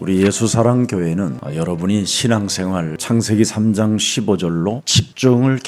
우리 예수사랑교회는 여러분이 신앙생활 창세기 3장 15절로 집중을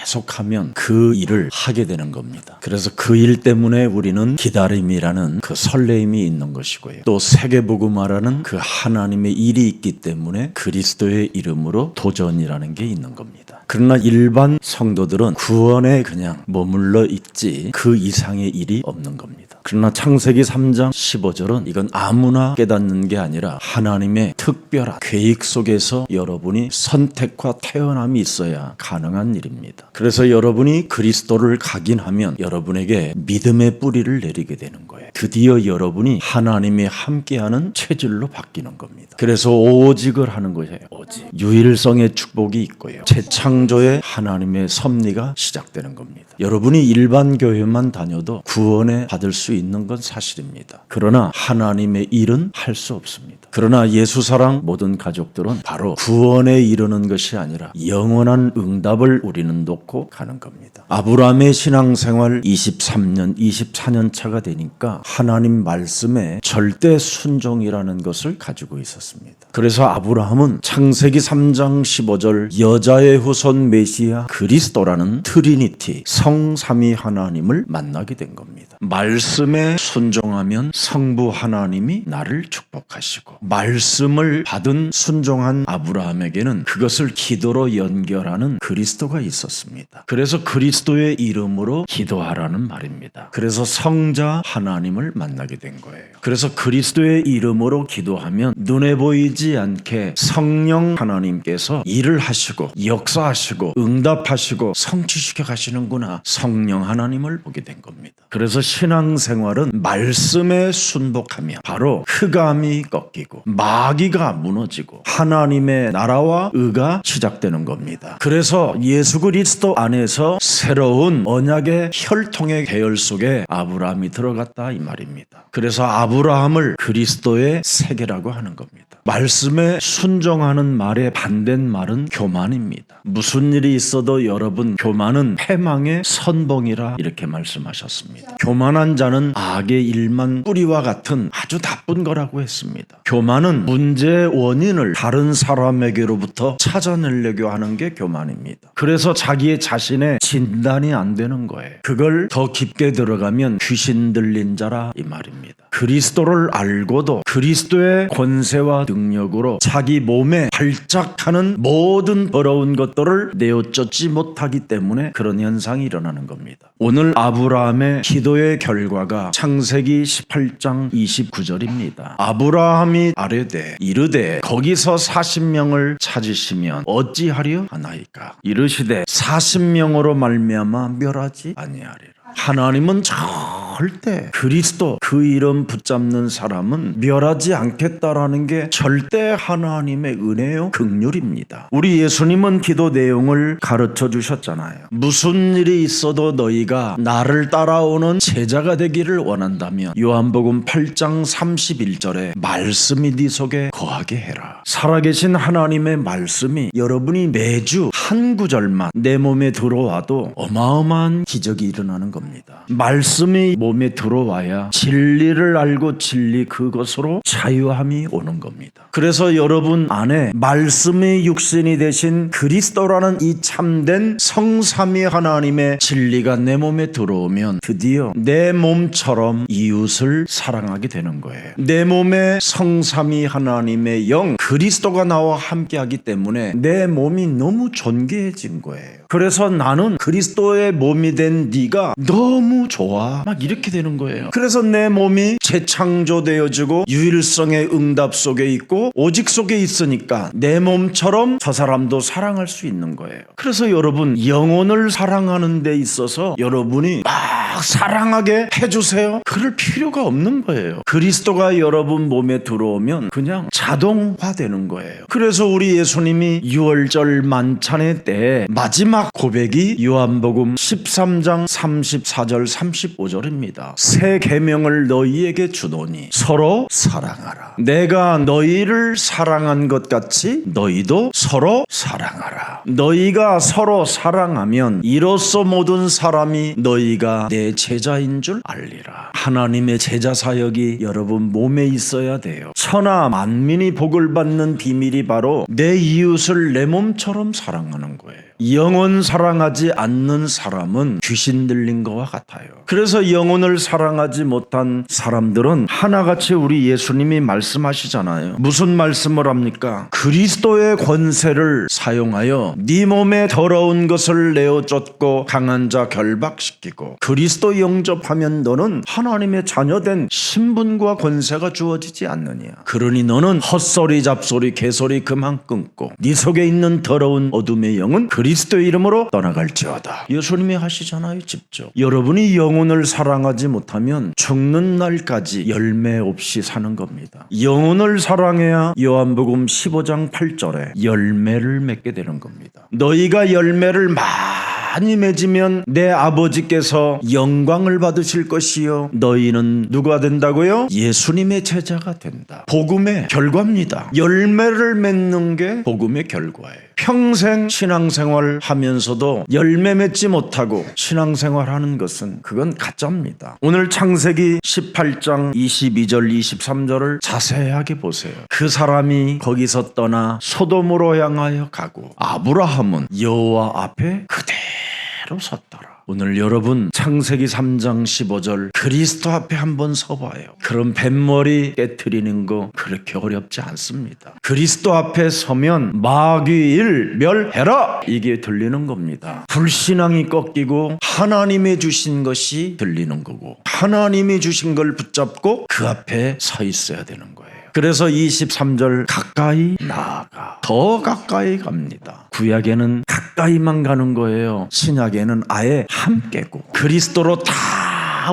계속하면 그 일을 하게 되는 겁니다. 그래서 그 일 때문에 우리는 기다림이라는 그 설레임이 있는 것이고요. 또 세계복음화라는 그 하나님의 일이 있기 때문에 그리스도의 이름으로 도전이라는 게 있는 겁니다. 그러나 일반 성도들은 구원에 그냥 머물러 있지 그 이상의 일이 없는 겁니다. 그러나 창세기 3장 15절은 이건 아무나 깨닫는 게 아니라 하나님의 특별한 계획 속에서 여러분이 선택과 태어남이 있어야 가능한 일입니다. 그래서 여러분이 그리스도를 각인하면 여러분에게 믿음의 뿌리를 내리게 되는 거예요. 드디어 여러분이 하나님이 함께하는 체질로 바뀌는 겁니다. 그래서 오직을 하는 것이에요. 오직. 유일성의 축복이 있고요. 재창조의 하나님의 섭리가 시작되는 겁니다. 여러분이 일반 교회만 다녀도 구원에 받을 수 있는 건 사실입니다. 그러나 하나님의 일은 할 수 없습니다. 그러나 예수사랑 모든 가족들은 바로 구원에 이르는 것이 아니라 영원한 응답을 우리는 놓고 가는 겁니다. 아브라함의 신앙생활 23년, 24년 차가 되니까 하나님 말씀에 절대 순종이라는 것을 가지고 있었습니다. 그래서 아브라함은 창세기 3장 15절 여자의 후손 메시아 그리스도라는 트리니티 성삼위 하나님을 만나게 된 겁니다. 말씀에 순종하면 성부 하나님이 나를 축복하시고 말씀을 받은 순종한 아브라함에게는 그것을 기도로 연결하는 그리스도가 있었습니다. 그래서 그리스도의 이름으로 기도하라는 말입니다. 그래서 성자 하나님을 만나게 된 거예요. 그래서 그리스도의 이름으로 기도하면 눈에 보이지 않게 성령 하나님께서 일을 하시고 역사하시고 응답하시고 성취시켜 가시는구나. 성령 하나님을 보게 된 겁니다. 그래서 신앙생활은 말씀에 순복하며 바로 흑암이 꺾이고 마귀가 무너지고 하나님의 나라와 의가 시작되는 겁니다. 그래서 예수 그리스도 안에서 새로운 언약의 혈통의 계열 속에 아브라함이 들어갔다 이 말입니다. 그래서 아브라함을 그리스도의 세계라고 하는 겁니다. 말씀에 순종하는 말의 반대말은 교만입니다. 무슨 일이 있어도 여러분 교만은 패망의 선봉이라 이렇게 말씀하셨습니다. 교만한 자는 악의 일만 뿌리와 같은 아주 나쁜 거라고 했습니다. 교만은 문제의 원인을 다른 사람에게로부터 찾아내려고 하는 게 교만입니다. 그래서 자기의 자신의 진단이 안 되는 거예요. 그걸 더 깊게 들어가면 귀신 들린 자라 이 말입니다. 그리스도를 알고도 그리스도의 권세와 능력으로 자기 몸에 발작하는 모든 더러운 것들을 내어쫓지 못하기 때문에 그런 현상이 일어나는 겁니다. 오늘 아브라함의 기도의 결과가 창세기 18장 29절입니다. 아브라함이 아뢰되 이르되 거기서 40명을 찾으시면 어찌하려 하나이까 이르시되 40명으로 말미암아 멸하지 아니하리라. 하나님은 절대 그리스도 그 이름 붙잡는 사람은 멸하지 않겠다라는 게 절대 하나님의 은혜요 긍휼입니다. 우리 예수님은 기도 내용을 가르쳐 주셨잖아요. 무슨 일이 있어도 너희가 나를 따라오는 제자가 되기를 원한다면 요한복음 8장 31절에 말씀이 네 속에 거하게 해라. 살아계신 하나님의 말씀이 여러분이 매주 한 구절만 내 몸에 들어와도 어마어마한 기적이 일어나는 겁니다. 말씀이 몸에 들어와야 진리를 알고 진리 그것으로 자유함이 오는 겁니다. 그래서 여러분 안에 말씀이 육신이 되신 그리스도라는 이 참된 성삼위 하나님의 진리가 내 몸에 들어오면 드디어 내 몸처럼 이웃을 사랑하게 되는 거예요. 내 몸에 성삼위 하나님의 영 그리스도가 나와 함께하기 때문에 내 몸이 너무 존귀해진 거예요. 그래서 나는 그리스도의 몸이 된 네가 너무 좋아 막 이렇게 되는 거예요. 그래서 내 몸이 재창조되어지고 유일성의 응답 속에 있고 오직 속에 있으니까 내 몸처럼 저 사람도 사랑할 수 있는 거예요. 그래서 여러분 영혼을 사랑하는 데 있어서 여러분이 막 사랑하게 해주세요 그럴 필요가 없는 거예요. 그리스도가 여러분 몸에 들어오면 그냥 자동화되는 거예요. 그래서 우리 예수님이 6월절 만찬의 때 마지막 고백이 요한복음 13장 34절 35절입니다. 새 계명을 너희에게 주노니 서로 사랑하라. 내가 너희를 사랑한 것 같이 너희도 서로 사랑하라. 너희가 서로 사랑하면 이로써 모든 사람이 너희가 내 내 제자인 줄 알리라. 하나님의 제자 사역이 여러분 몸에 있어야 돼요. 천하 만민이 복을 받는 비밀이 바로 내 이웃을 내 몸처럼 사랑하는 거예요. 영혼 사랑하지 않는 사람은 귀신 들린 것과 같아요. 그래서 영혼을 사랑하지 못한 사람들은 하나같이 우리 예수님이 말씀하시잖아요. 무슨 말씀을 합니까? 그리스도의 권세를 사용하여 네 몸에 더러운 것을 내어 쫓고 강한 자 결박시키고 그리스도 영접하면 너는 하나님의 자녀된 신분과 권세가 주어지지 않느냐. 그러니 너는 헛소리 잡소리 개소리 그만 끊고 네 속에 있는 더러운 어둠의 영은 그리스도의 이름으로 떠나갈지어다. 예수님이 하시잖아요. 직접. 여러분이 영혼을 사랑하지 못하면 죽는 날까지 열매 없이 사는 겁니다. 영혼을 사랑해야 요한복음 15장 8절에 열매를 맺게 되는 겁니다. 너희가 열매를 많이 맺으면 내 아버지께서 영광을 받으실 것이요 너희는 누가 된다고요? 예수님의 제자가 된다. 복음의 결과입니다. 열매를 맺는 게 복음의 결과예요. 평생 신앙생활 하면서도 열매 맺지 못하고 신앙생활 하는 것은 그건 가짜입니다. 오늘 창세기 18장 22절 23절을 자세하게 보세요. 그 사람이 거기서 떠나 소돔으로 향하여 가고 아브라함은 여호와 앞에 그대로 섰더라. 오늘 여러분 창세기 3장 15절 그리스도 앞에 한번 서봐요. 그럼 뱃머리 깨트리는 거 그렇게 어렵지 않습니다. 그리스도 앞에 서면 마귀일 멸해라 이게 들리는 겁니다. 불신앙이 꺾이고 하나님이 주신 것이 들리는 거고 하나님이 주신 걸 붙잡고 그 앞에 서 있어야 되는 거예요. 그래서 23절 가까이 나아가 더 가까이 갑니다. 구약에는 가까이만 가는 거예요. 신약에는 아예 함께고 그리스도로 다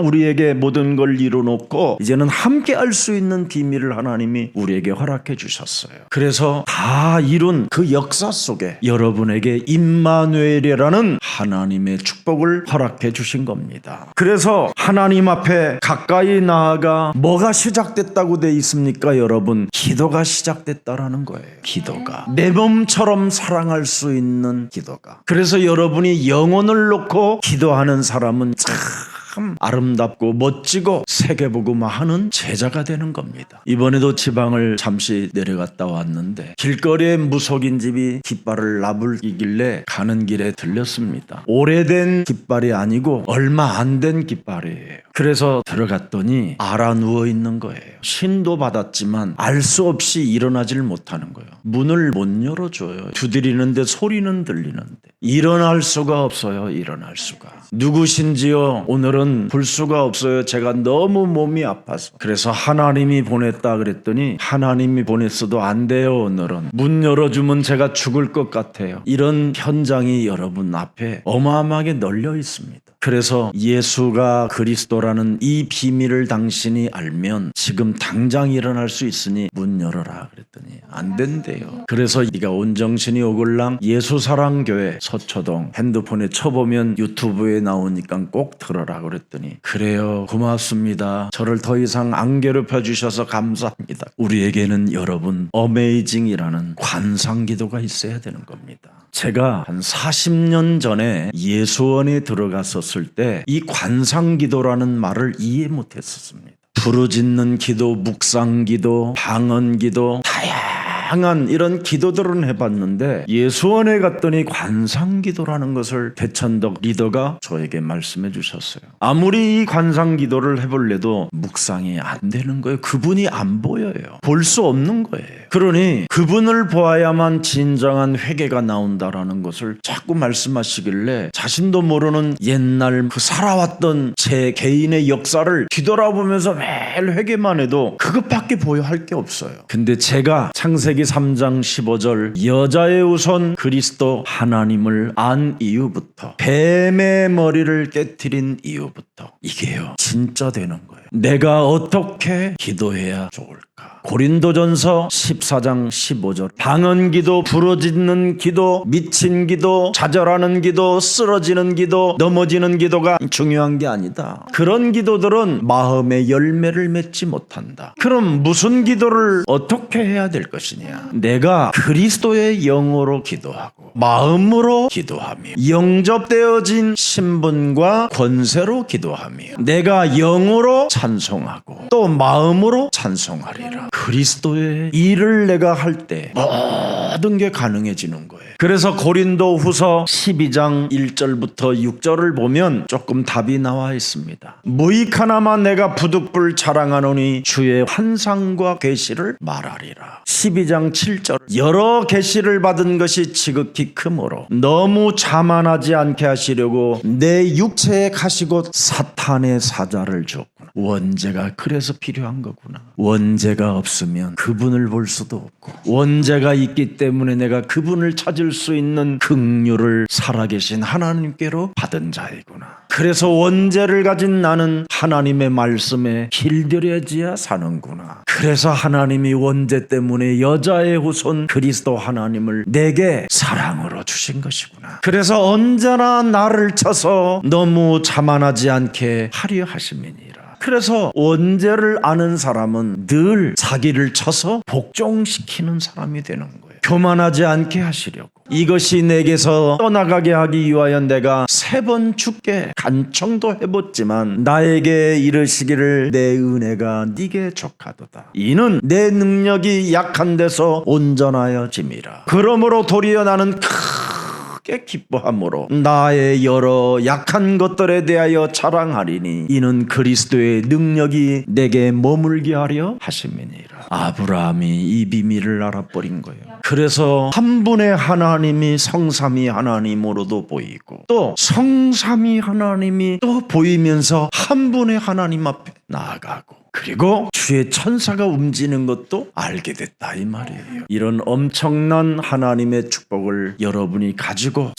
우리에게 모든 걸 이루놓고 이제는 함께 할 수 있는 비밀을 하나님이 우리에게 허락해 주셨어요. 그래서 다 이룬 그 역사 속에 여러분에게 임마누엘이라는 하나님의 축복을 허락해 주신 겁니다. 그래서 하나님 앞에 가까이 나아가 뭐가 시작됐다고 돼 있습니까? 여러분 기도가 시작됐다라는 거예요. 기도가 내 몸처럼 사랑할 수 있는 기도가. 그래서 여러분이 영혼을 놓고 기도하는 사람은 참 아름답고 멋지고 세계복음화하는 제자가 되는 겁니다. 이번에도 지방을 잠시 내려갔다 왔는데 길거리에 무속인 집이 깃발을 나불이길래 가는 길에 들렸습니다. 오래된 깃발이 아니고 얼마 안 된 깃발이에요. 그래서 들어갔더니 알아 누워 있는 거예요. 신도 받았지만 알 수 없이 일어나질 못하는 거예요. 문을 못 열어줘요. 두드리는데 소리는 들리는데 일어날 수가 없어요. 일어날 수가. 누구신지요? 오늘은 볼 수가 없어요. 제가 너무 몸이 아파서. 그래서 하나님이 보냈다 그랬더니 하나님이 보냈어도 안 돼요. 오늘은 문 열어주면 제가 죽을 것 같아요. 이런 현장이 여러분 앞에 어마어마하게 널려 있습니다. 그래서 예수가 그리스도라는 이 비밀을 당신이 알면 지금 당장 일어날 수 있으니 문 열어라 그랬더니 안 된대요. 그래서 네가 온정신이 오글랑 예수사랑교회 서초동 핸드폰에 쳐보면 유튜브에 나오니까 꼭 들어라 그랬더니 그래요 고맙습니다. 저를 더 이상 안 괴롭혀 주셔서 감사합니다. 우리에게는 여러분 어메이징이라는 관상기도가 있어야 되는 겁니다. 제가 한 40년 전에 예수원에 들어갔었을 때 이 관상기도라는 말을 이해 못했었습니다. 부르짖는 기도, 묵상기도, 방언기도 다양한 이런 기도들은 해봤는데 예수원에 갔더니 관상기도라는 것을 대천덕 리더가 저에게 말씀해 주셨어요. 아무리 이 관상기도를 해볼래도 묵상이 안 되는 거예요. 그분이 안 보여요. 볼 수 없는 거예요. 그러니 그분을 보아야만 진정한 회개가 나온다라는 것을 자꾸 말씀하시길래 자신도 모르는 옛날 그 살아왔던 제 개인의 역사를 뒤돌아보면서 매일 회개만 해도 그것밖에 보여할 게 없어요. 근데 제가 창세기 3장 15절 여자의 우선 그리스도 하나님을 안 이후부터 뱀의 머리를 깨트린 이후부터 이게요 진짜 되는 거예요. 내가 어떻게 기도해야 좋을까? 고린도전서 14장 15절 방언기도, 부르짖는 기도, 미친 기도, 좌절하는 기도, 쓰러지는 기도, 넘어지는 기도가 중요한 게 아니다. 그런 기도들은 마음의 열매를 맺지 못한다. 그럼 무슨 기도를 어떻게 해야 될 것이냐? 내가 그리스도의 영으로 기도하고 마음으로 기도하며 영접되어진 신분과 권세로 기도하며 내가 영으로 찬송하고 또 마음으로 찬송하리라. 그리스도의 일을 내가 할 때 모든 게 가능해지는 거예요. 그래서 고린도 후서 12장 1절부터 6절을 보면 조금 답이 나와 있습니다. 무익 하나만 내가 부득불 자랑하노니 주의 환상과 계시를 말하리라. 12장 7절 여러 계시를 받은 것이 지극히 크므로 너무 자만하지 않게 하시려고 내 육체에 가시고 사탄의 사자를 주었구나. 원죄가 그래서 필요한 거구나. 원죄가 없으면 그분을 볼 수도 없고 원죄가 있기 때문에 내가 그분을 찾을 수 있는 긍휼을 살아계신 하나님께로 받은 자이구나. 그래서 원죄를 가진 나는 하나님의 말씀에 길들여져야 사는구나. 그래서 하나님이 원죄 때문에 여자의 후손 그리스도 하나님을 내게 사랑으로 주신 것이구나. 그래서 언제나 나를 쳐서 너무 자만하지 않게 하려 하심이니라. 그래서 원죄를 아는 사람은 늘 자기를 쳐서 복종시키는 사람이 되는 거예요. 교만하지 않게 하시려고. 이것이 내게서 떠나가게 하기 위하여 내가 3번 죽게 간청도 해봤지만 나에게 이르시기를 내 은혜가 네게 족하도다. 이는 내 능력이 약한 데서 온전하여 짐이라. 그러므로 도리어 나는 크게 기뻐함으로 나의 여러 약한 것들에 대하여 자랑하리니 이는 그리스도의 능력이 내게 머물게 하려 하심이니라. 아브라함이 이 비밀을 알아버린 거예요. 그래서 한 분의 하나님이 성삼위 하나님으로도 보이고 또 성삼위 하나님이 또 보이면서 한 분의 하나님 앞에 나아가고 그리고 주의 천사가 움직이는 것도 알게 됐다 이 말이에요. 이런 엄청난 하나님의 축복을 여러분이 가지고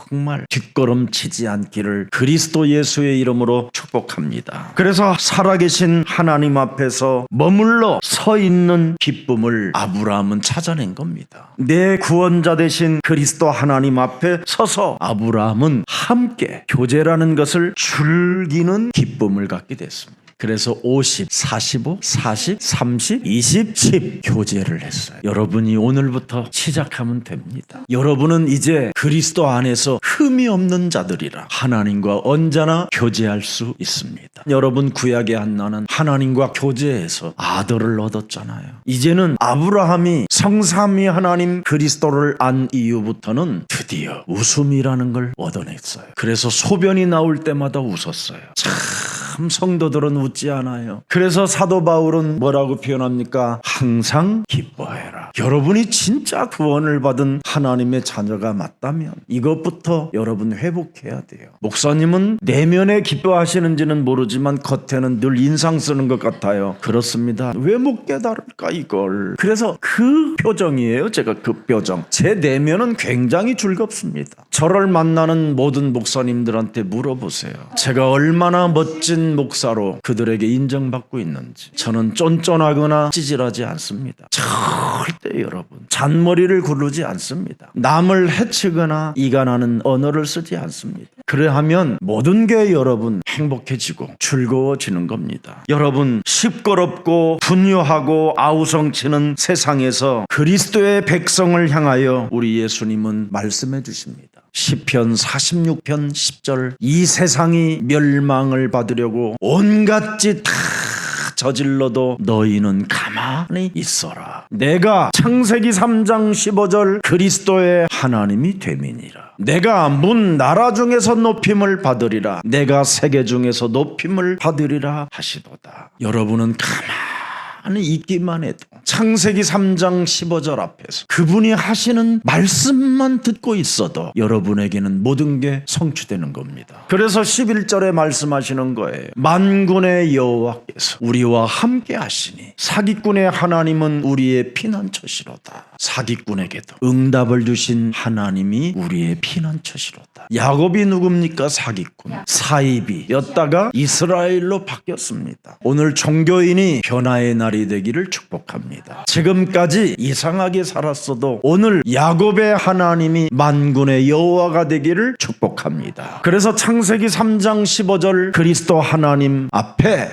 정말 뒷걸음치지 않기를 그리스도 예수의 이름으로 축복합니다. 그래서 살아계신 하나님 앞에서 머물러 서 있는 기쁨을 아브라함은 찾아낸 겁니다. 내 구원자 되신 그리스도 하나님 앞에 서서 아브라함은 함께 교제라는 것을 즐기는 기쁨을 갖게 됐습니다. 그래서 50, 45, 40, 30, 20, 10 교제를 했어요. 여러분이 오늘부터 시작하면 됩니다. 여러분은 이제 그리스도 안에서 흠이 없는 자들이라 하나님과 언제나 교제할 수 있습니다. 여러분 구약의 한나는 하나님과 교제해서 아들을 얻었잖아요. 이제는 아브라함이 성삼위 하나님 그리스도를 안 이후부터는 드디어 웃음이라는 걸 얻어냈어요. 그래서 소변이 나올 때마다 웃었어요. 참 성도들은 웃지 않아요. 그래서 사도 바울은 뭐라고 표현합니까? 항상 기뻐해라. 여러분이 진짜 구원을 받은 하나님의 자녀가 맞다면 이것부터 여러분 회복해야 돼요. 목사님은 내면에 기뻐하시는지는 모르지만 겉에는 늘 인상 쓰는 것 같아요. 그렇습니다. 왜 못 깨달을까 이걸. 그래서 그 표정이에요. 제가 그 표정. 제 내면은 굉장히 즐겁습니다. 저를 만나는 모든 목사님들한테 물어보세요. 제가 얼마나 멋진 목사로 그들에게 인정받고 있는지. 저는 쫀쫀하거나 찌질하지 않습니다. 절대 여러분 잔머리를 구르지 않습니다. 남을 해치거나 이간하는 언어를 쓰지 않습니다. 그래하면 모든 게 여러분 행복해지고 즐거워지는 겁니다. 여러분 시끄럽고 분유하고 아우성치는 세상에서 그리스도의 백성을 향하여 우리 예수님은 말씀해 주십니다. 시편 46편 10절 이 세상이 멸망을 받으려고 온갖 짓 다 저질러도 너희는 가만히 있어라. 내가 창세기 3장 15절 그리스도의 하나님이 됨이니라. 내가 문 나라 중에서 높임을 받으리라. 내가 세계 중에서 높임을 받으리라 하시도다. 여러분은 가만히 있기만 해도 창세기 3장 15절 앞에서 그분이 하시는 말씀만 듣고 있어도 여러분에게는 모든 게 성취되는 겁니다. 그래서 11절에 말씀하시는 거예요. 만군의 여호와께서 우리와 함께 하시니 사기꾼의 하나님은 우리의 피난처시로다. 사기꾼에게도 응답을 주신 하나님이 우리의 피난처시로다. 야곱이 누굽니까? 사기꾼 사이비였다가 이스라엘로 바뀌었습니다. 오늘 종교인이 변화의 날이 되기를 축복합니다. 지금까지 이상하게 살았어도 오늘 야곱의 하나님이 만군의 여호와가 되기를 축복합니다. 그래서 창세기 3장 15절 그리스도 하나님 앞에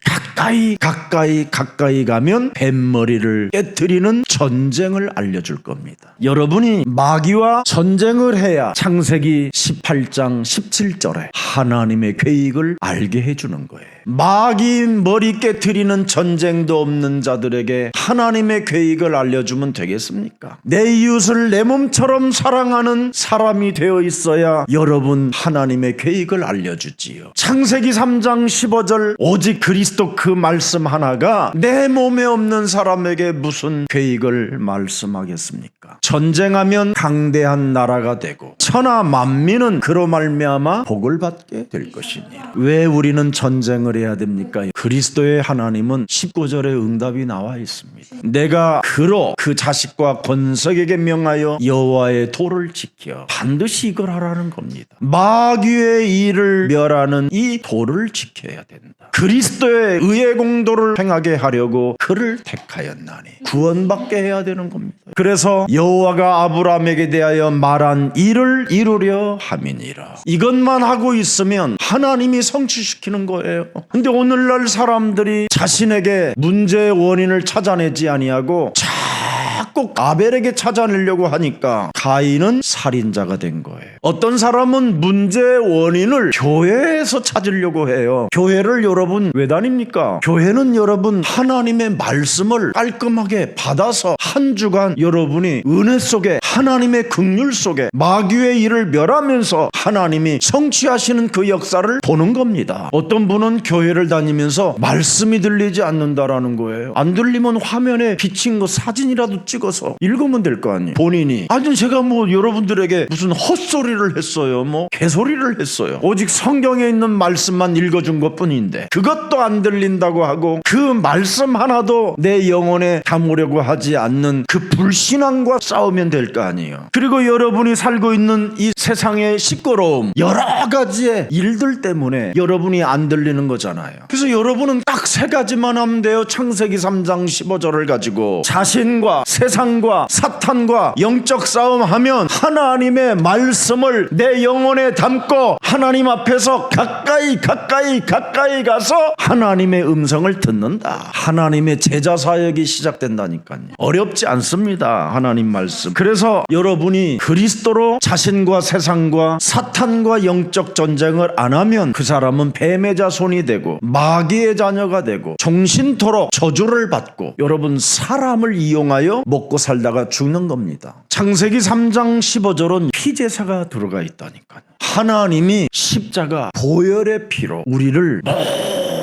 가까이 가면 뱀머리를 깨트리는 전쟁을 알려줄 겁니다. 여러분이 마귀와 전쟁을 해야 창세기 18장 17절에 하나님의 계획을 알게 해주는 거예요. 마귀 머리 깨트리는 전쟁도 없는 자들에게 하나님의 계획을 알려주면 되겠습니까? 내 이웃을 내 몸처럼 사랑하는 사람이 되어 있어야 여러분 하나님의 계획을 알려주지요. 창세기 3장 15절 오직 그리스도 그 말씀 하나가 내 몸에 없는 사람에게 무슨 계획을 말씀하겠습니까? 전쟁하면 강대한 나라가 되고 천하 만민은 그로 말미암아 복을 받게 될 것이니라. 왜 우리는 전쟁을 해야 됩니까? 그리스도의 하나님은 19절에 응답이 나와 있습니다. 내가 그로 그 자식과 권석에게 명하여 여호와의 도를 지켜 반드시 이걸 하라는 겁니다. 마귀의 일을 멸하는 이 도를 지켜야 된다. 그리스도의 의의 공도를 행하게 하려고 그를 택하였나니 구원받게 해야 되는 겁니다. 그래서 여호와가 아브라함에게 대하여 말한 일을 이루려 함이니라. 이것만 하고 있으면 하나님이 성취시키는 거예요. 근데 오늘날 사람들이 자신에게 문제의 원인을 찾아내지 아니하고 자꾸 아벨에게 찾아내려고 하니까 가인은 살인자가 된 거예요. 어떤 사람은 문제의 원인을 교회에서 찾으려고 해요. 교회를 여러분 왜 다닙니까? 교회는 여러분 하나님의 말씀을 깔끔하게 받아서 한 주간 여러분이 은혜 속에 하나님의 긍휼 속에 마귀의 일을 멸하면서 하나님이 성취하시는 그 역사를 보는 겁니다. 어떤 분은 교회를 다니면서 말씀이 들리지 않는다라는 거예요. 안 들리면 화면에 비친 거 사진이라도 찍어서 읽으면 될 거 아니에요. 본인이 아니 제가 뭐 여러분들에게 무슨 헛소리를 했어요, 뭐 개소리를 했어요. 오직 성경에 있는 말씀만 읽어준 것뿐인데 그것도 안 들린다고 하고 그 말씀 하나도 내 영혼에 담으려고 하지 않는 그 불신앙과 싸우면 될 거 아니에요. 그리고 여러분이 살고 있는 이 세상의 시끄러움 여러 가지의 일들 때문에 여러분이 안 들리는 거잖아요. 그래서 여러분은 딱 세 가지만 하면 돼요. 창세기 3장 15절을 가지고 자신과 세상과 사탄과 영적 싸움하면 하나님의 말씀을 내 영혼에 담고 하나님 앞에서 가까이 가서 하나님의 음성을 듣는다. 하나님의 제자 사역이 시작된다니까요. 어렵지 않습니다. 하나님 말씀. 그래서 여러분이 그리스도로 자신과 세상과 사탄과 영적 전쟁을 안 하면 그 사람은 뱀의 자손이 되고 마귀의 자녀가 되고 종신토록 저주를 받고 여러분 사람을 이용하여 먹고 살다가 죽는 겁니다. 창세기 3장 15절은 피제사가 들어가 있다니까요. 하나님이 십자가 보혈의 피로 우리를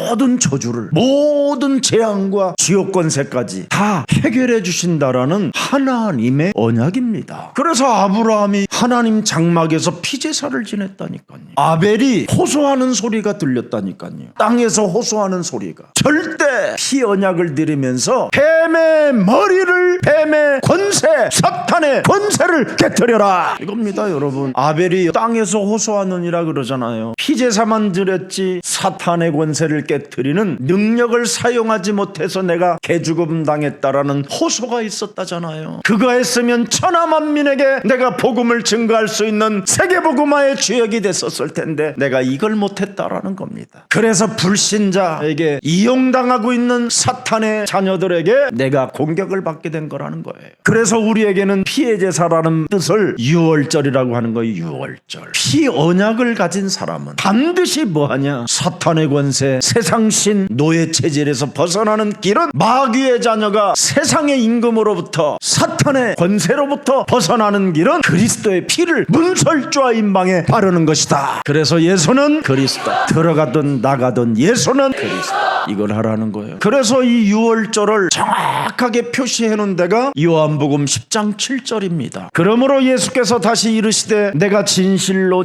모든 저주를 모든 재앙과 지옥 권세까지 다 해결해 주신다라는 하나님의 언약입니다. 그래서 아브라함이 하나님 장막에서 피제사를 지냈다니까요. 아벨이 호소하는 소리가 들렸다니까요. 땅에서 호소하는 소리가 절대 피 언약을 드리면서 뱀의 머리를 뱀의 권세 사탄의 권세를 깨뜨려라 이겁니다. 여러분 아벨이 땅에서 호소하느니라 그러잖아요. 피제사만 드렸지 사탄의 권세를 깨뜨리는 능력을 사용하지 못해서 내가 개죽음 당했다라는 호소가 있었다잖아요. 그거 했으면 천하 만민에게 내가 복음을 증거할 수 있는 세계복음화의 주역이 됐었을 텐데 내가 이걸 못했다라는 겁니다. 그래서 불신자에게 이용당하고 있는 사탄의 자녀들에게 내가 공격을 받게 된 거라는 거예요. 그래서 우리에게는 피의 제사라는 뜻을 유월절이라고 하는 거예요. 유월절. 피 언약을 가진 사람은 반드시 뭐하냐? 사탄의 권세, 세상신, 노예 체질에서 벗어나는 길은 마귀의 자녀가 세상의 임금으로부터 사탄의 권세로부터 벗어나는 길은 그리스도의 피를 문설주와 임방에 바르는 것이다. 그래서 예수는 그리스도, 들어가든 나가든 예수는 그리스도, 이걸 하라는 거예요. 그래서 이 유월절을 정확하게 표시해 놓은 데가 요한복음 10장 7절입니다. 그러므로 예수께서 다시 이르시되 내가 진실로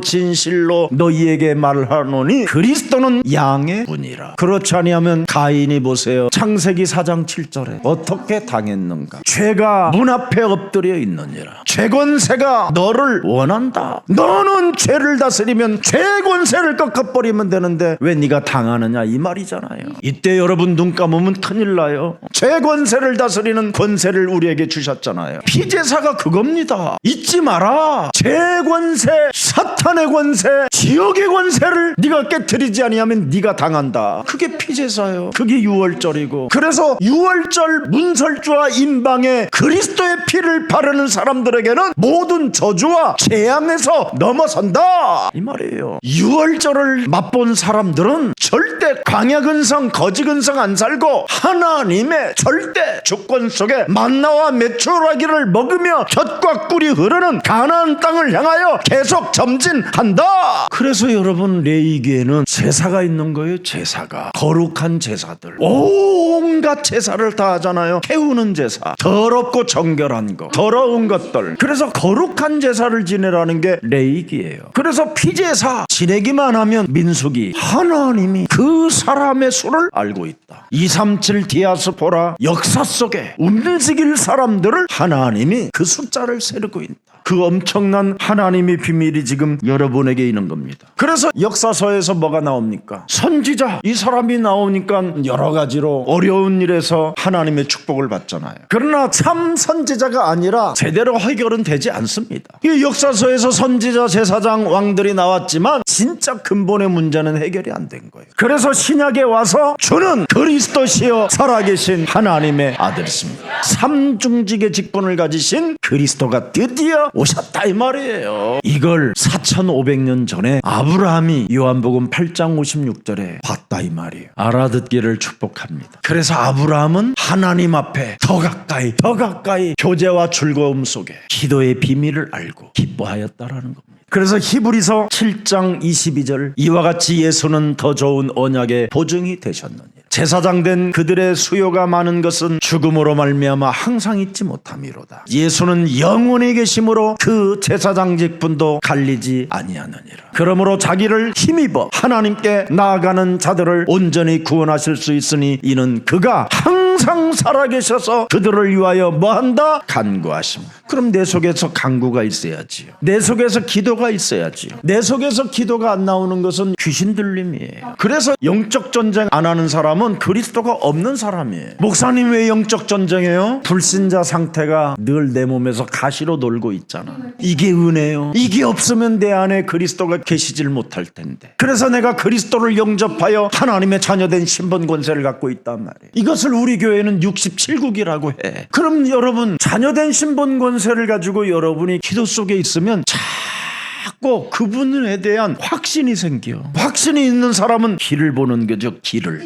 너희에게 말하노니 그리스도는 양의 분이라. 그렇지 아니하면 가인이 보세요. 창세기 4장 7절에 어떻게 당했는가? 죄가 문 앞에 엎드려 있느니라. 죄권세가 너를 원한다. 너는 죄를 다스리면 죄권세를 꺾어버리면 되는데 왜 네가 당하느냐 이 말이잖아요. 이때 여러분 눈 감으면 큰일 나요. 죄권세를 다스리는 권세를 우리에게 주셨잖아요. 피제사가 그겁니다. 잊지 마라. 죄권세, 사탄의 권세, 지옥의 권세를 네가 깨트리지 아니하면 네가 당한다. 그게 피제사예요. 그게 유월절이고. 그래서 유월절 문설주와 임방에 그리스도의 피를 바르는 사람들에게는 모든 저주와 재앙에서 넘어선다 이 말이에요. 유월절을 맛본 사람들은 절대 광야근성 거지근성 안 살고 하나님의 절대 주권 속에 만나와 메추라기를 먹으며 젖과 꿀이 흐르는 가나안 땅을 향하여 계속 점진한다. 그래서 여러분 레위기에는 제사가 있는 거예요. 제사가 거룩한 제사들, 온갖 제사를 다 하잖아요. 태우는 제사, 더럽고 정결한 거, 더러운 것들. 그래서 거룩한 제사를 지내라는 게 레위기예요. 그래서 피제사 지내기만 하면 민수기 하나님이 그 사람의 수를 알고 있다. 237 디아스포라 역사 속에 움직일 사람들을 하나님이 그 숫자를 세르고 있다. 그 엄청난 하나님의 비밀이 지금 여러분에게 있는 겁니다. 그래서 역사서에서 뭐가 나옵니까? 선지자, 이 사람이 나오니까 여러 가지로 어려운 일에서 하나님의 축복을 받잖아요. 그러나 참 선지자가 아니라 제대로 해결은 되지 않습니다. 이 역사서에서 선지자, 제사장, 왕들이 나왔지만 진짜 근본의 문제는 해결이 안 된 거예요. 그래서 신약에 와서 주는 그리스도시요 살아계신 하나님의 아들이십니다. 삼중직의 직분을 가지신 그리스도가 드디어 오셨다 이 말이에요. 이걸 4500년 전에 아브라함이 요한복음 8장 56절에 봤다 이 말이에요. 알아듣기를 축복합니다. 그래서 아브라함은 하나님 앞에 더 가까이 교제와 즐거움 속에 기도의 비밀을 알고 기뻐하였다라는 겁니다. 그래서 히브리서 7장 22절 이와 같이 예수는 더 좋은 언약의 보증이 되셨느니라. 제사장 된 그들의 수요가 많은 것은 죽음으로 말미암아 항상 잊지 못함이로다. 예수는 영원히 계심으로 그 제사장 직분도 갈리지 아니하느니라. 그러므로 자기를 힘입어 하나님께 나아가는 자들을 온전히 구원하실 수 있으니 이는 그가 항상 살아계셔서 그들을 위하여 뭐한다? 간구하심. 그럼 내 속에서 간구가 있어야지요. 내 속에서 기도가 있어야지요. 내 속에서 기도가 안 나오는 것은 귀신 들림이에요. 그래서 영적 전쟁 안 하는 사람은 그리스도가 없는 사람이에요. 목사님 왜 영적 전쟁해요? 불신자 상태가 늘 내 몸에서 가시로 놀고 있잖아. 이게 은혜요. 이게 없으면 내 안에 그리스도가 계시질 못할 텐데. 그래서 내가 그리스도를 영접하여 하나님의 자녀된 신분 권세를 갖고 있단 말이에요. 이것을 우리 교회는 67국이라고 해. 그럼 여러분 자녀된 신분 권세를 가지고 여러분이 기도 속에 있으면 자꾸 그분에 대한 확신이 생겨. 확신이 있는 사람은 길을 보는 거죠. 길을.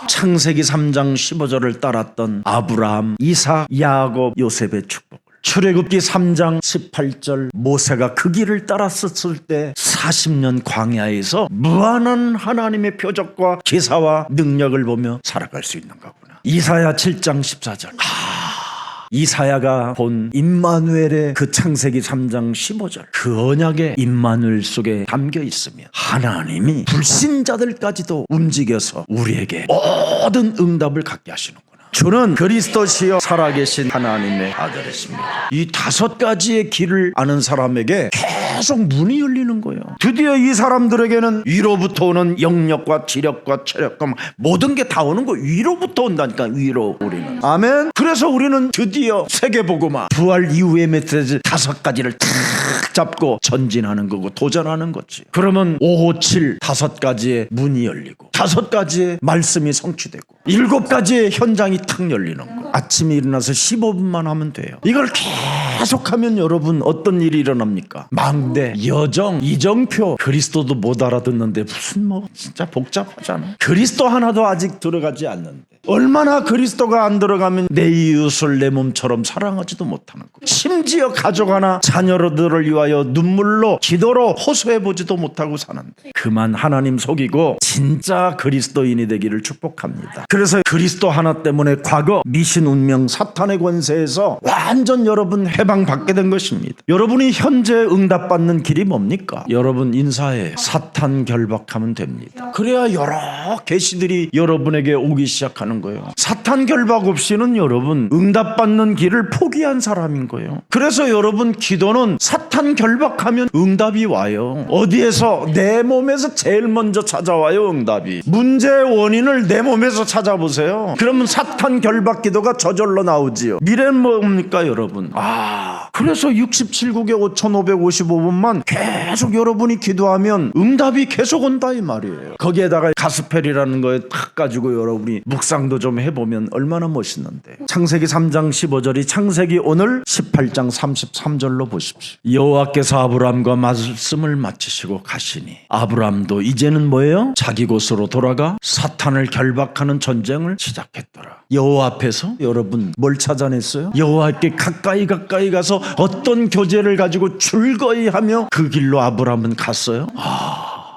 창세기 3장 15절을 따랐던 아브라함, 이삭, 야곱, 요셉의 축복을, 출애굽기 3장 18절 모세가 그 길을 따랐었을 때 40년 광야에서 무한한 하나님의 표적과 기사와 능력을 보며 살아갈 수 있는 거구나. 이사야 7장 14절 이사야가 본 임마누엘의 그 창세기 3장 15절 그 언약의 임마누엘 속에 담겨 있으면 하나님이 불신자들까지도 움직여서 우리에게 모든 응답을 갖게 하시는구나. 주는 그리스도시여 살아계신 하나님의 아들이십니다. 이 5가지의 길을 아는 사람에게 계속 문이 열리는 거예요. 드디어 이 사람들에게는 위로부터 오는 영력과 지력과 체력과 모든 게 다 오는 거 위로부터 온다니까. 위로 우리는. 아멘. 그래서 우리는 드디어 세계복음화 부활 이후의 메시지 5가지를 탁 잡고 전진하는 거고 도전하는 거지. 그러면 557 5가지의 문이 열리고 5가지의 말씀이 성취되고 7가지의 현장이 탁 열리는 거. 아침에 일어나서 15분만 하면 돼요. 이걸 계속하면 여러분 어떤 일이 일어납니까? 망대, 여정, 이정표. 그리스도도 못 알아듣는데 무슨 진짜 복잡하잖아. 그리스도 하나도 아직 들어가지 않는데 얼마나 그리스도가 안 들어가면 내 이웃을 내 몸처럼 사랑하지도 못하는 거. 심지어 가족 하나 자녀들을 위하여 눈물로 기도로 호소해보지도 못하고 사는데 그만 하나님 속이고 진짜 그리스도인이 되기를 축복합니다. 그래서 그리스도 하나 때문에 과거 미신 운명 사탄의 권세에서 완전 여러분 해방받게 된 것입니다. 여러분이 현재 응답받는 길이 뭡니까? 여러분 인사해 사탄 결박하면 됩니다. 그래야 여러 계시들이 여러분에게 오기 시작하는 거예요. 사탄 결박 없이는 여러분 응답받는 길을 포기한 사람인 거예요. 그래서 여러분 기도는 사탄 결박하면 응답이 와요. 어디에서? 내 몸에서 제일 먼저 찾아와요. 응답이. 문제의 원인을 내 몸에서 찾아보세요. 그러면 사탄 결박 기도가 저절로 나오지요. 미래는 뭡니까 여러분? 그래서 67국에 5555분만 계속 여러분이 기도하면 응답이 계속 온다 이 말이에요. 거기에다가 가스펠이라는 거에 탁 가지고 여러분이 묵상도 좀 해보면 얼마나 멋있는데. 창세기 3장 15절이 창세기 오늘 18장 33절로 보십시오. 여호와께서 아브람과 말씀을 마치시고 가시니 아브람도 이제는 뭐예요? 자기 곳으로 돌아가 사탄을 결박하는 전쟁을 시작했더라. 여호와 앞에서 여러분 뭘 찾아냈어요? 여호와께 가까이 가서 어떤 교제를 가지고 즐거이 하며 그 길로 아브람은 갔어요.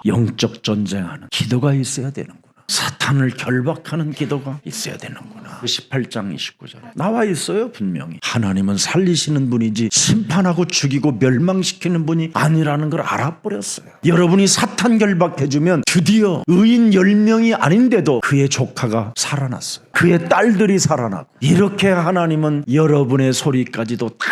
영적 전쟁하는 기도가 있어야 되는구나. 사탄을 결박하는 기도가 있어야 되는구나. 18장 29절에 나와 있어요. 분명히 하나님은 살리시는 분이지 심판하고 죽이고 멸망시키는 분이 아니라는 걸 알아버렸어요. 여러분이 사탄 결박해주면 드디어 의인 10명이 아닌데도 그의 조카가 살아났어요. 그의 딸들이 살아나고, 이렇게 하나님은 여러분의 소리까지도 다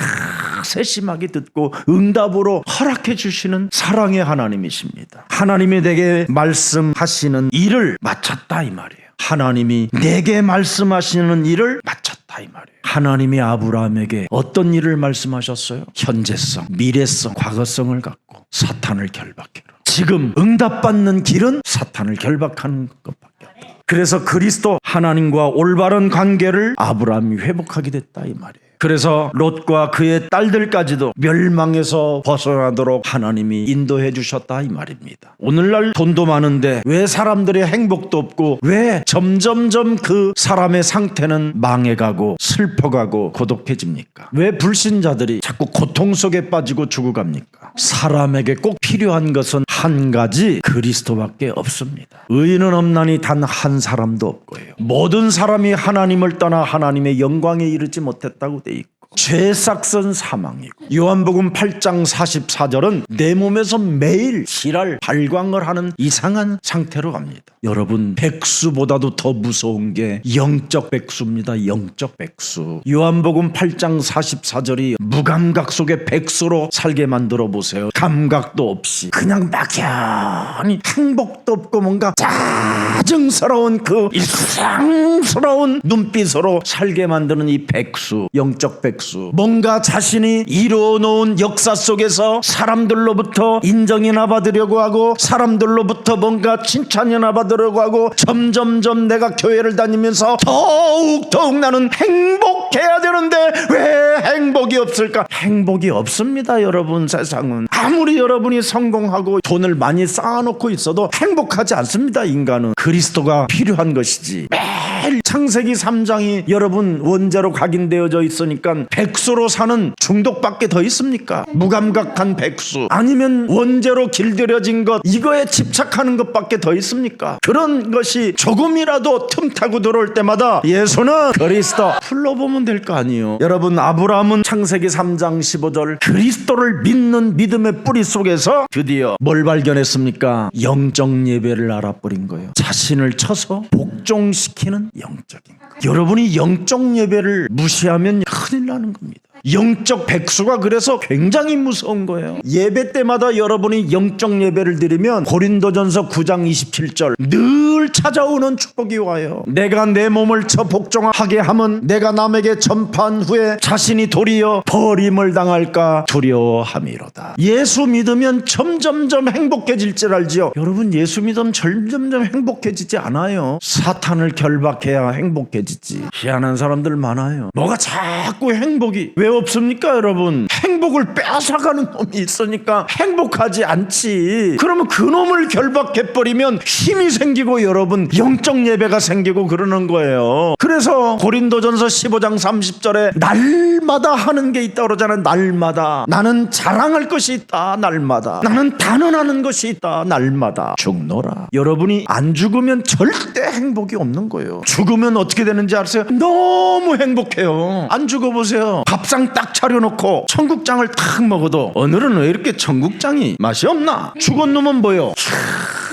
세심하게 듣고 응답으로 허락해 주시는 사랑의 하나님이십니다. 하나님이 내게 말씀하시는 일을 마쳤다 이 말이에요. 하나님이 내게 말씀하시는 일을 마쳤다 이 말이에요. 하나님이 아브라함에게 어떤 일을 말씀하셨어요? 현재성, 미래성, 과거성을 갖고 사탄을 결박해라. 지금 응답받는 길은 사탄을 결박하는 것밖에 없다. 그래서 그리스도 하나님과 올바른 관계를 아브라함이 회복하게 됐다 이 말이에요. 그래서 롯과 그의 딸들까지도 멸망에서 벗어나도록 하나님이 인도해 주셨다 이 말입니다. 오늘날 돈도 많은데 왜 사람들의 행복도 없고 왜 점점점 그 사람의 상태는 망해가고 슬퍼가고 고독해집니까? 왜 불신자들이 자꾸 고통 속에 빠지고 죽어갑니까? 사람에게 꼭 필요한 것은 한 가지, 그리스도밖에 없습니다. 의인은 없나니 단 한 사람도 없고요. 모든 사람이 하나님을 떠나 하나님의 영광에 이르지 못했다고 돼 있고, 죄삭선 사망이고, 요한복음 8장 44절은 내 몸에서 매일 지랄 발광을 하는 이상한 상태로 갑니다. 여러분, 백수보다도 더 무서운 게 영적 백수입니다. 영적 백수. 요한복음 8장 44절이 무감각 속에 백수로 살게 만들어 보세요. 감각도 없이 그냥 막연히 행복도 없고 뭔가 짜증스러운 그 일상스러운 눈빛으로 살게 만드는 이 백수, 영적 백수. 뭔가 자신이 이루어놓은 역사 속에서 사람들로부터 인정이나 받으려고 하고 사람들로부터 뭔가 칭찬이나 받으려고 하고 점점점 내가 교회를 다니면서 더욱 나는 행복해야 되는데 왜 행복이 없을까? 행복이 없습니다. 여러분, 세상은 아무리 여러분이 성공하고 돈을 많이 쌓아놓고 있어도 행복하지 않습니다. 인간은 그리스도가 필요한 것이지. 매일 창세기 3장이 여러분 원죄로 각인되어져 있으니까 백수로 사는 중독밖에 더 있습니까? 무감각한 백수, 아니면 원죄로 길들여진 것, 이거에 집착하는 것밖에 더 있습니까? 그런 것이 조금이라도 틈타고 들어올 때마다 예수는 그리스도 불러보면 될 거 아니에요. 여러분, 아브라함은 창세기 3장 15절 그리스도를 믿는 믿음의 뿌리 속에서 드디어 뭘 발견했습니까? 영적 예배를 알아버린 거예요. 자신을 쳐서 복종시키는 영적인 거. 여러분이 영적 예배를 무시하면 큰일 나는 겁니다. 영적 백수가 그래서 굉장히 무서운 거예요. 예배 때마다 여러분이 영적 예배를 드리면 고린도전서 9장 27절 늘 찾아오는 축복이 와요. 내가 내 몸을 쳐 복종하게 하면 내가 남에게 전파한 후에 자신이 도리어 버림을 당할까 두려워함이로다. 예수 믿으면 점점점 행복해질 줄 알지요. 여러분, 예수 믿으면 점점점 행복해지지 않아요. 사탄을 결박해야 행복해지지. 희한한 사람들 많아요. 뭐가 자꾸 행복이 왜 없습니까? 여러분, 행복을 뺏어가는 놈이 있으니까 행복하지 않지. 그러면 그 놈을 결박해버리면 힘이 생기고 여러분 영적 예배가 생기고 그러는 거예요. 그래서 고린도전서 15장 30절에 날마다 하는 게 있다고 그러잖아요. 날마다 나는 자랑할 것이 있다. 날마다 나는 단언하는 것이 있다. 날마다 죽노라. 여러분이 안 죽으면 절대 행복이 없는 거예요. 죽으면 어떻게 되는지 아세요? 너무 행복해요. 안 죽어보세요. 밥상 딱 차려놓고 청국장을 탁 먹어도 오늘은 왜 이렇게 청국장이 맛이 없나? 죽은 놈은 뭐요?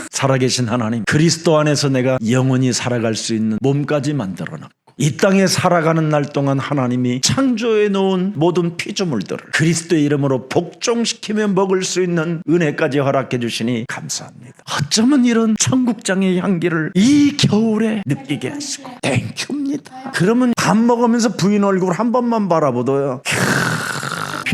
살아계신 하나님, 그리스도 안에서 내가 영원히 살아갈 수 있는 몸까지 만들어놨고 이 땅에 살아가는 날 동안 하나님이 창조해 놓은 모든 피조물들을 그리스도의 이름으로 복종시키며 먹을 수 있는 은혜까지 허락해 주시니 감사합니다. 어쩌면 이런 청국장의 향기를 이 겨울에 느끼게 하시고 땡큐입니다. 그러면 밥 먹으면서 부인 얼굴 한 번만 바라보도요,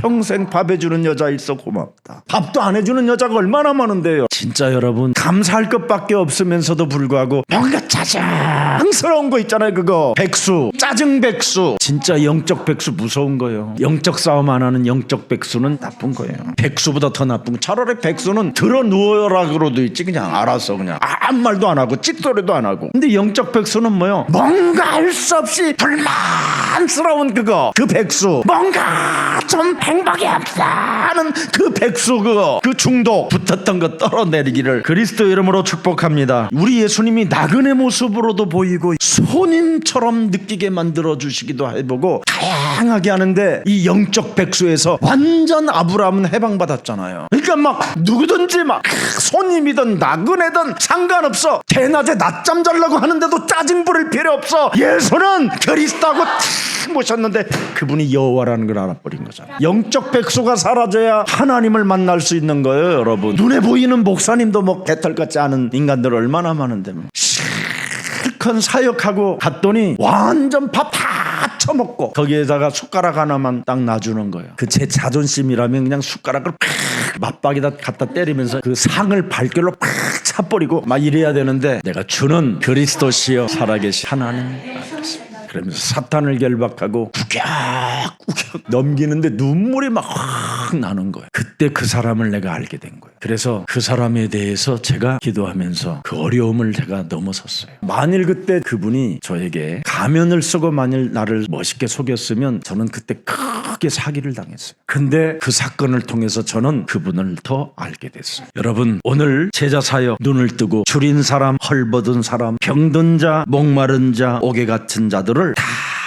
평생 밥 해주는 여자 있어 고맙다. 밥도 안 해주는 여자가 얼마나 많은데요. 진짜 여러분 감사할 것밖에 없으면서도 불구하고 뭔가 짜증스러운 거 있잖아요. 그거 백수, 짜증 백수. 진짜 영적 백수 무서운 거예요. 영적 싸움 안 하는 영적 백수는 나쁜 거예요. 백수보다 더 나쁜 거. 차라리 백수는 들어 누워라 그러도 있지. 그냥 알아서 그냥 아무 말도 안 하고 찌소리도 안 하고. 근데 영적 백수는 뭐요? 뭔가 할 수 없이 불만스러운 그거. 그 백수. 뭔가 좀 행복이 없다는 그 백수 그거. 그 중독 붙었던 거 떨어내리기를 그리스도 이름으로 축복합니다. 우리 예수님이 나그네 모습으로도 보이고 손님처럼 느끼게 만들어 주시기도 해보고 다양하게 하는데 이 영적 백수에서 완전 아브라함은 해방받았잖아요. 그러니까 막 누구든지 막 손님이든 나그네든 상관없어. 대낮에 낮잠 자려고 하는데도 짜증 부릴 필요 없어. 예수는 그리스도하고 탁 모셨는데 그분이 여호와라는 걸 알아버린 거잖아요. 영적 백수가 사라져야 하나님을 만날 수 있는 거예요. 여러분 눈에 보이는 목사님도 뭐 개털 같지 않은 인간들 얼마나 많은데 실컷 사역하고 갔더니 완전 밥 다 처먹고 거기에다가 숟가락 하나만 딱 놔주는 거예요. 그 제 자존심이라면 그냥 숟가락을 팍 맞박에다 갖다 때리면서 그 상을 발결로 팍 차버리고 막 이래야 되는데 내가 주는 그리스도시여 살아계신 하나님 알겠습니다. 그러면서 사탄을 결박하고 구격구격 넘기는데 눈물이 막 확 나는 거예요. 그때 그 사람을 내가 알게 된 거예요. 그래서 그 사람에 대해서 제가 기도하면서 그 어려움을 제가 넘어섰어요. 만일 그때 그분이 저에게 가면을 쓰고 만일 나를 멋있게 속였으면 저는 그때 크게 사기를 당했어요. 근데 그 사건을 통해서 저는 그분을 더 알게 됐어요. 여러분 오늘 제자 사역 눈을 뜨고 줄인 사람, 헐벗은 사람, 병든 자, 목마른 자, 옥에 갇힌 자들을 다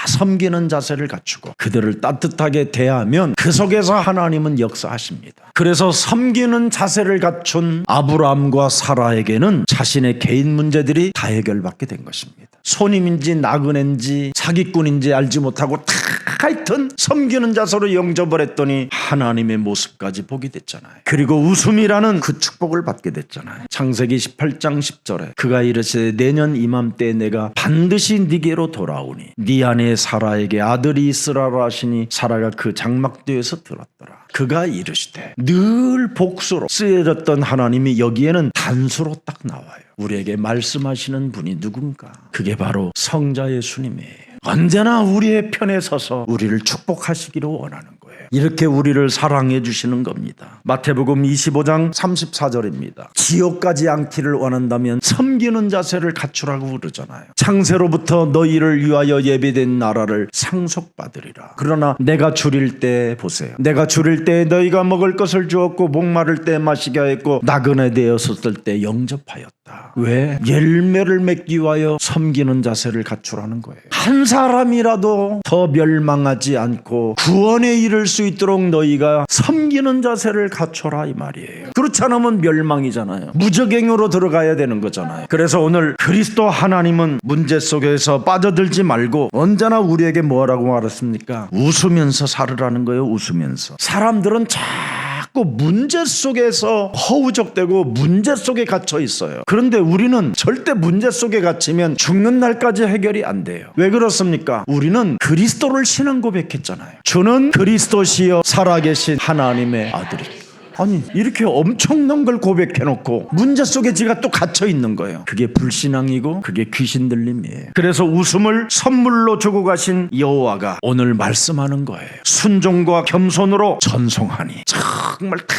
섬기는 자세를 갖추고 그들을 따뜻하게 대하면 그 속에서 하나님은 역사하십니다. 그래서 섬기는 자세를 갖춘 아브라함과 사라에게는 자신의 개인 문제들이 다 해결받게 된 것입니다. 손님인지 나그네인지 사기꾼인지 알지 못하고 다 하여튼 섬기는 자세로 영접을 했더니 하나님의 모습까지 보게 됐잖아요. 그리고 웃음이라는 그 축복을 받게 됐잖아요. 창세기 18장 10절에 그가 이르시되 내년 이맘때 내가 반드시 네게로 돌아오니 네 아내 사라에게 아들이 있으라라 하시니 사라가 그 장막뒤에서 들었더라. 그가 이르시되 늘 복수로 쓰여졌던 하나님이 여기에는 단수로 딱 나와요. 우리에게 말씀하시는 분이 누군가? 그게 바로 성자 예수님이에요. 언제나 우리의 편에 서서 우리를 축복하시기를 원하는 거예요. 이렇게 우리를 사랑해 주시는 겁니다. 마태복음 25장 34절입니다. 지옥 가지 않기를 원한다면 섬기는 자세를 갖추라고 그러잖아요. 창세로부터 너희를 위하여 예비된 나라를 상속받으리라. 그러나 내가 줄일 때 보세요. 내가 줄일 때 너희가 먹을 것을 주었고 목마를 때 마시게 하였고 나그네 되었을 때 영접하였다. 왜? 열매를 맺기 위하여 섬기는 자세를 갖추라는 거예요. 한 사람이라도 더 멸망하지 않고 구원에 이를 수 있도록 너희가 섬기는 자세를 갖춰라 이 말이에요. 그렇지 않으면 멸망이잖아요. 무적행으로 들어가야 되는 거잖아요. 그래서 오늘 그리스도 하나님은 문제 속에서 빠져들지 말고 언제나 우리에게 뭐라고 말했습니까? 웃으면서 살으라는 거예요. 웃으면서. 사람들은 자꾸 문제 속에서 허우적대고 문제 속에 갇혀 있어요. 그런데 우리는 절대 문제 속에 갇히면 죽는 날까지 해결이 안 돼요. 왜 그렇습니까? 우리는 그리스도를 신앙 고백했잖아요. 주는 그리스도시여 살아계신 하나님의 아들이다. 아니 이렇게 엄청난 걸 고백해놓고 문제 속에 지가 또 갇혀있는 거예요. 그게 불신앙이고 그게 귀신 들림이에요. 그래서 웃음을 선물로 주고 가신 여호와가 오늘 말씀하는 거예요. 순종과 겸손으로 전송하니 정말 다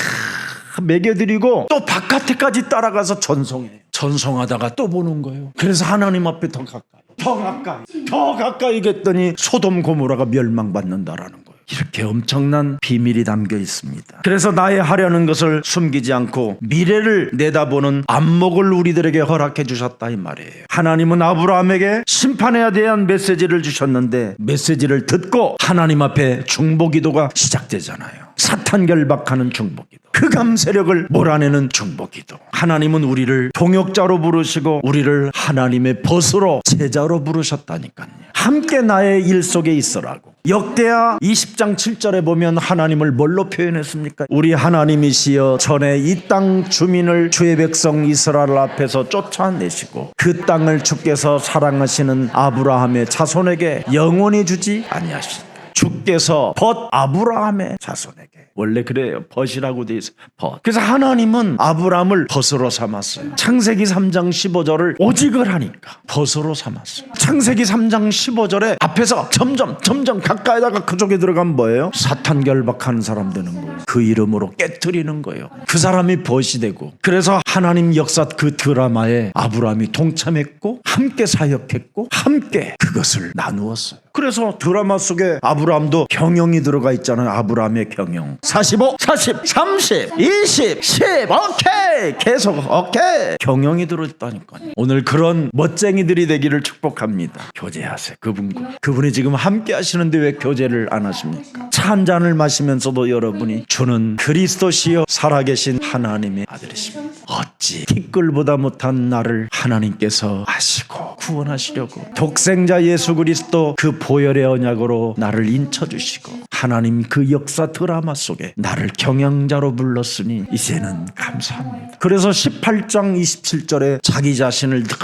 먹여드리고 또 바깥에까지 따라가서 전송해요. 전송하다가 또 보는 거예요. 그래서 하나님 앞에 더 가까이 갔더니 소돔 고모라가 멸망받는다라는 거예요. 이렇게 엄청난 비밀이 담겨 있습니다. 그래서 나의 하려는 것을 숨기지 않고 미래를 내다보는 안목을 우리들에게 허락해 주셨다 이 말이에요. 하나님은 아브라함에게 심판에 대한 메시지를 주셨는데 메시지를 듣고 하나님 앞에 중보기도가 시작되잖아요. 사탄 결박하는 중보기도, 흑암 세력을 몰아내는 중보기도. 하나님은 우리를 동역자로 부르시고 우리를 하나님의 벗으로 제자로 부르셨다니까요. 함께 나의 일 속에 있으라고. 역대하 20장 7절에 보면 하나님을 뭘로 표현했습니까? 우리 하나님이시여 전에 이 땅 주민을 주의 백성 이스라엘 앞에서 쫓아내시고 그 땅을 주께서 사랑하시는 아브라함의 자손에게 영원히 주지 아니하시니 주께서 벗 아브라함의 자손에게, 원래 그래요. 벗이라고 돼 있어요. 벗. 그래서 하나님은 아브라함을 벗으로 삼았어요. 창세기 3장 15절을 오직을 하니까 벗으로 삼았어요. 창세기 3장 15절에 앞에서 점점 가까이다가 그쪽에 들어가면 뭐예요? 사탄 결박하는 사람 되는 거예요. 그 이름으로 깨트리는 거예요. 그 사람이 벗이 되고, 그래서 하나님 역사 그 드라마에 아브라함이 동참했고 함께 사역했고 함께 그것을 나누었어요. 그래서 드라마 속에 아브라함도 경영이 들어가 있잖아요. 아브라함의 경영 45, 40, 30, 20, 10 오케이 계속 오케이 경영이 들어있다니까요. 오늘 그런 멋쟁이들이 되기를 축복합니다. 교제하세요. 그분이 지금 함께 하시는데 왜 교제를 안 하십니까? 차 한 잔을 마시면서도 여러분이 주는 그리스도시여 살아계신 하나님의 아들이십니다. 어찌 티끌보다 못한 나를 하나님께서 아시고 구원하시려고 독생자 예수 그리스도 그 보혈의 언약으로 나를 인쳐주시고 하나님 그 역사 드라마 속에 나를 경영자로 불렀으니 이제는 감사합니다. 그래서 18장 27절에 자기 자신을 늘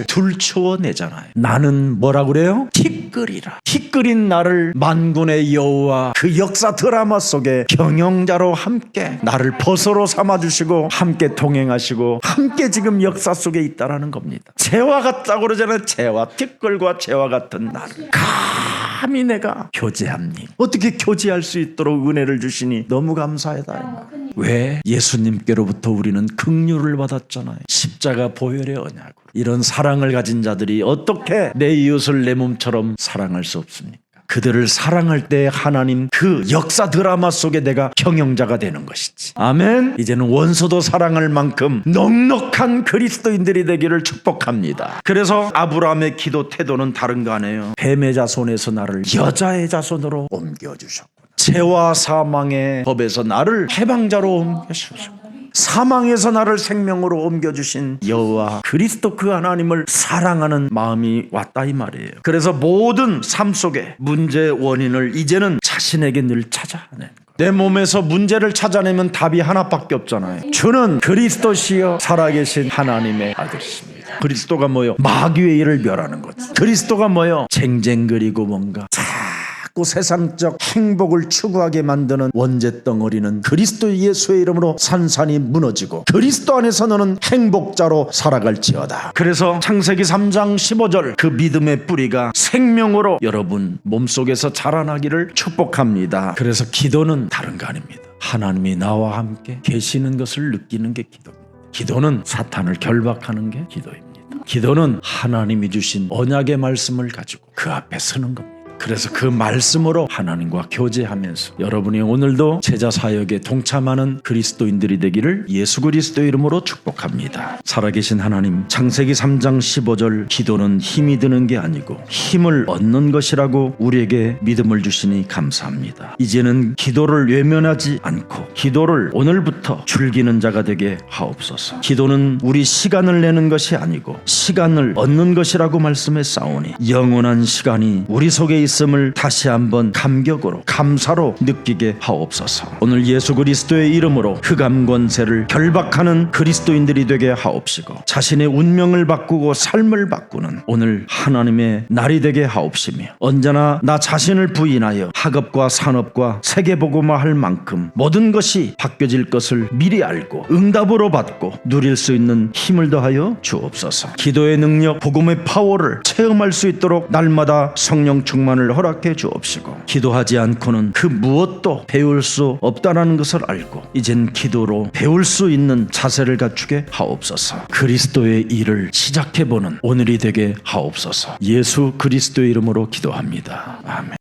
둘추어내잖아요. 나는 뭐라 그래요? 티끌이라. 티끌인 나를 만군의 여호와 그 역사 드라마 속에 경영자로 함께 나를 벗으로 삼아주시고 함께 동행하시고 함께 지금 역사 속에 있다라는 겁니다. 재와 같다고 그러잖아요. 재와 티끌과 재와 같은 나를 감히 내가 교제합니다. 어떻게 교제할 수 있도록 은혜를 주시니 너무 감사하다. 왜? 예수님께로부터 우리는 긍휼을 받았잖아요. 십자가 보혈의 언약으로. 이런 사랑을 가진 자들이 어떻게 내 이웃을 내 몸처럼 사랑할 수 없습니까? 그들을 사랑할 때 하나님 그 역사 드라마 속에 내가 경영자가 되는 것이지. 아멘. 이제는 원수도 사랑할 만큼 넉넉한 그리스도인들이 되기를 축복합니다. 그래서 아브라함의 기도 태도는 다른 거 아니에요. 뱀의 자손에서 나를 여자의 자손으로 옮겨주셨구나. 죄와 사망의 법에서 나를 해방자로 옮겨주셨구나. 사망에서 나를 생명으로 옮겨주신 여호와 그리스도 그 하나님을 사랑하는 마음이 왔다 이 말이에요. 그래서 모든 삶 속에 문제의 원인을 이제는 자신에게 늘 찾아내는 거예요. 내 몸에서 문제를 찾아내면 답이 하나밖에 없잖아요. 주는 그리스도시여 살아계신 하나님의 아들이십니다. 그리스도가 뭐요? 마귀의 일을 멸하는 거지. 그리스도가 뭐요? 쟁쟁그리고 뭔가 자꾸 세상적 행복을 추구하게 만드는 원죄 덩어리는 그리스도 예수의 이름으로 산산이 무너지고 그리스도 안에서 너는 행복자로 살아갈지어다. 그래서 창세기 3장 15절 그 믿음의 뿌리가 생명으로 여러분 몸속에서 자라나기를 축복합니다. 그래서 기도는 다른 거 아닙니다. 하나님이 나와 함께 계시는 것을 느끼는 게 기도입니다. 기도는 사탄을 결박하는 게 기도입니다. 기도는 하나님이 주신 언약의 말씀을 가지고 그 앞에 서는 겁니다. 그래서 그 말씀으로 하나님과 교제하면서 여러분이 오늘도 제자 사역에 동참하는 그리스도인들이 되기를 예수 그리스도의 이름으로 축복합니다. 살아계신 하나님, 창세기 3장 15절 기도는 힘이 드는 게 아니고 힘을 얻는 것이라고 우리에게 믿음을 주시니 감사합니다. 이제는 기도를 외면하지 않고 기도를 오늘부터 즐기는 자가 되게 하옵소서. 기도는 우리 시간을 내는 것이 아니고 시간을 얻는 것이라고 말씀했사오니 영원한 시간이 우리 속에 있음을 다시 한번 감격으로 감사로 느끼게 하옵소서. 오늘 예수 그리스도의 이름으로 흑암 권세를 결박하는 그리스도인들이 되게 하옵시고 자신의 운명을 바꾸고 삶을 바꾸는 오늘 하나님의 날이 되게 하옵시며 언제나 나 자신을 부인하여 학업과 산업과 세계복음화할 만큼 모든 것이 바뀌어질 것을 미리 알고 응답으로 받고 누릴 수 있는 힘을 더하여 주옵소서. 기도의 능력, 복음의 파워를 체험할 수 있도록 날마다 성령 충만을 허락해 주옵시고 기도하지 않고는 그 무엇도 배울 수 없다는 것을 알고 이젠 기도로 배울 수 있는 자세를 갖추게 하옵소서. 그리스도의 일을 시작해보는 오늘이 되게 하옵소서. 예수 그리스도의 이름으로 기도합니다. 아멘.